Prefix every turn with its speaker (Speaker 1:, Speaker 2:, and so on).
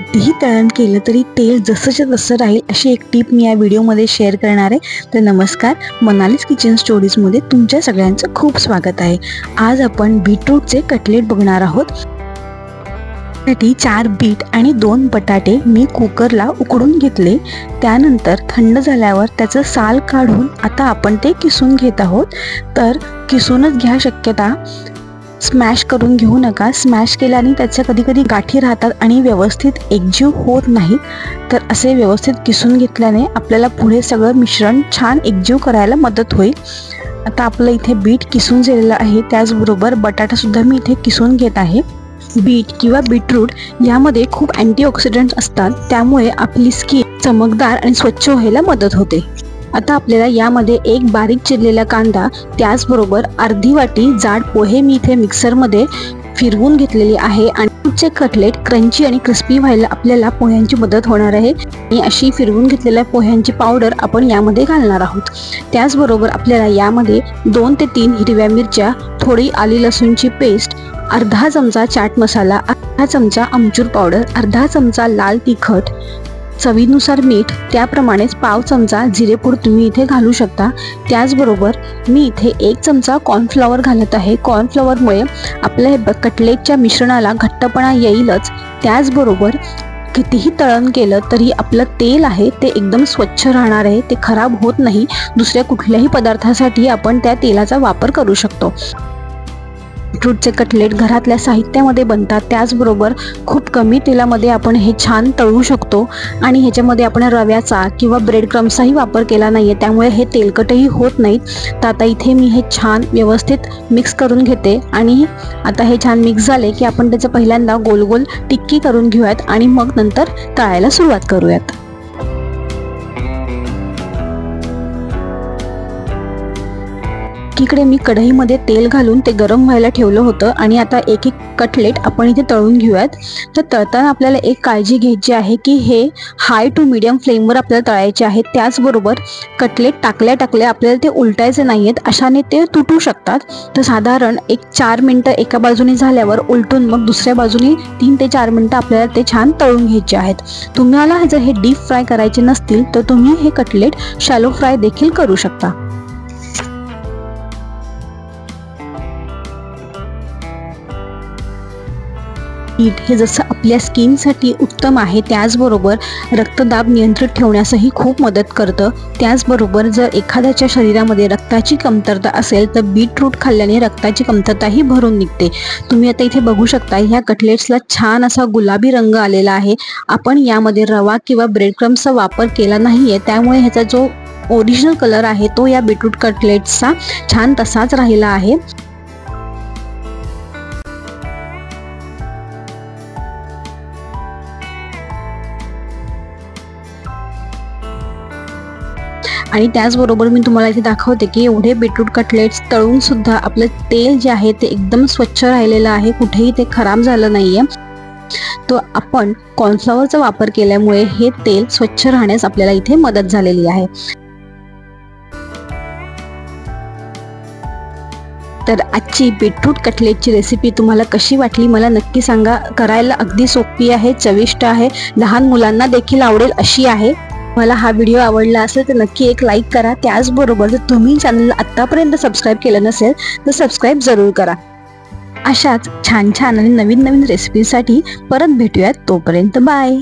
Speaker 1: कितीही तळण केलं तरी तेल जसंच्या तसं राहील अशी एक टीप मी या व्हिडिओमध्ये शेअर करणार आहे। तर नमस्कार, मनालीज किचन स्टोरीजमध्ये तुमच्या सगळ्यांचं खूप स्वागत आहे। आज आपण बीटरूटचे कटलेट बघणार आहोत। त्यासाठी 4 बीट आणि 2 बटाटे मी कुकरला उकडून घेतले। त्यानंतर थंड झाल्यावर त्याचं साल काढून आता आपण ते किसून घेत आहोत। तर किसूनच घ्या, शक्यता स्मॅश करून घेऊ नका। स्मॅश केल्याने त्याच्या कधी कधी गाठी राहतात आणि व्यवस्थित एकजीव होत नाही। तर असे व्यवस्थित किसून घेतल्याने आपल्याला पुढे सगळं मिश्रण छान एकजीव करायला मदत होईल। आता आपलं इथे बीट किसून झालेलं आहे, त्याचबरोबर बटाटा सुद्धा मी इथे किसून घेत आहे। बीट किंवा बीटरूट यामध्ये खूप अँटीऑक्सिडंट्स असतात, त्यामुळे आपली स्किन चमकदार आणि स्वच्छ व्हायला मदत होते। आता आपल्याला यामध्ये एक बारीक चिरलेला कांदा, त्याचबरोबर अर्धी वाटी जाड पोहे मी इथे मिक्सरमध्ये फिरवून घेतलेली आहे। आणि पुढचे कटलेट क्रंची आणि क्रिस्पी व्हायला आपल्याला पोह्यांची मदत होणार आहे। आणि अशी फिरवून घेतलेल्या पोह्यांची पावडर आपण यामध्ये घालणार आहोत। त्याचबरोबर आपल्याला यामध्ये 2 ते 3 हिरव्या मिरच्या, थोडी आली लसूणची पेस्ट, अर्धा चमचा चाट मसाला, अर्धा चमचा आमचूर पावडर, अर्धा चमचा लाल तिखट, चवीनुसार मीठ, त्याप्रमाणेच पाव चमचा जिरेपूड तुम्ही इथे घालू शकता। त्याचबरोबर मी इथे 1 चमचा कॉर्नफ्लॉवर घालत आहे। कॉर्नफ्लॉवरमुळे आपल्या हे कटलेटच्या मिश्रणाला घट्टपणा येईलच। त्याचबरोबर कितीही तळण केलं तरी आपलं तेल आहे ते एकदम स्वच्छ राहणार आहे, ते खराब होत नाही। दुसऱ्या कुठल्याही पदार्थासाठी आपण त्या तेलाचा वापर करू शकतो। बीटरूटचे कटलेट घरातल्या साहित्यामध्ये बनतात, त्याचबरोबर खूप कमी तेलामध्ये आपण हे छान तळू शकतो। आणि ह्याच्यामध्ये आपण रव्याचा किंवा ब्रेड क्रम्सचाही वापर केला नाही आहे, त्यामुळे हे तेलकटही होत नाहीत। तर आता इथे मी हे छान व्यवस्थित मिक्स करून घेते। आणि आता हे छान मिक्स झाले की आपण त्याचं पहिल्यांदा गोल गोल टिक्की करून घेऊयात आणि मग नंतर तळायला सुरुवात करूयात। इकडे मी कढईमध्ये तेल घालून ते गरम व्हायला ठेवलं होतं आणि आता एक एक कटलेट आपण इथे तळून घेऊयात। तर तळताना आपल्याला एक काळजी घ्यायची आहे की हे हाय टू मीडियम फ्लेमवर आपल्याला तळायचे आहेत। त्याचबरोबर कटलेट टाकल्या टाकल्या आपल्याला ते उलटायचे नाही आहेत, अशाने ते तुटू शकतात। तर साधारण एक 4 मिनटं एका बाजूने झाल्यावर उलटून मग दुसऱ्या बाजूने 3 ते 4 मिनटं आपल्याला ते छान तळून घ्यायचे आहेत। तुम्हाला जर हे डीप फ्राय करायचे नसतील तर तुम्ही हे कटलेट शॅलो फ्राय देखील करू शकता। बीट हे जसं आपल्या स्किनसाठी उत्तम आहे, त्याचबरोबर रक्तदाब नियंत्रित ठेवण्यासही खूप मदत करतं। त्याचबरोबर जर एखाद्याच्या शरीरामध्ये रक्ताची कमतरता असेल तर बीटरूट खाल्ल्याने रक्ताची कमतरताही भरून निघते। तुम्ही आता इथे बघू शकता, ह्या कटलेट्सला छान असा गुलाबी रंग आलेला आहे। आपण यामध्ये रवा किंवा ब्रेड क्रम्सचा वापर केला नाही आहे, त्यामुळे ह्याचा जो ओरिजिनल कलर आहे तो या बीटरूट कटलेट्सचा छान तसाच राहिला आहे। आणि त्याचबरोबर मी तुम्हाला इथे दाखवते की एवढे बीटरूट कटलेट्स तळून सुद्धा आपलं तेल जे आहे ते एकदम स्वच्छ राहिलेलं आहे, कुठेही ते खराब झालं नाहीये। तो आपण कॉर्नफ्लॉवरचा वापर केल्यामुळे हे तेल स्वच्छ राहण्यास आपल्याला इथे मदत झालेली आहे। तर आजची बीटरूट कटलेटची रेसिपी तुम्हाला कशी वाटली मला नक्की सांगा। करायला अगदी सोपी आहे, चविष्ट आहे, लहान मुलांना देखील आवडेल अशी आहे। मला हा व्हिडिओ आवडला असेल तर नक्की एक लाईक करा। त्याचबरोबर जर तुम्ही चॅनलला आत्तापर्यंत सबस्क्राईब केलं नसेल तर सबस्क्राईब जरूर करा। अशाच छान छान आणि नवीन नवीन रेसिपीसाठी परत भेटूयात, तोपर्यंत बाय।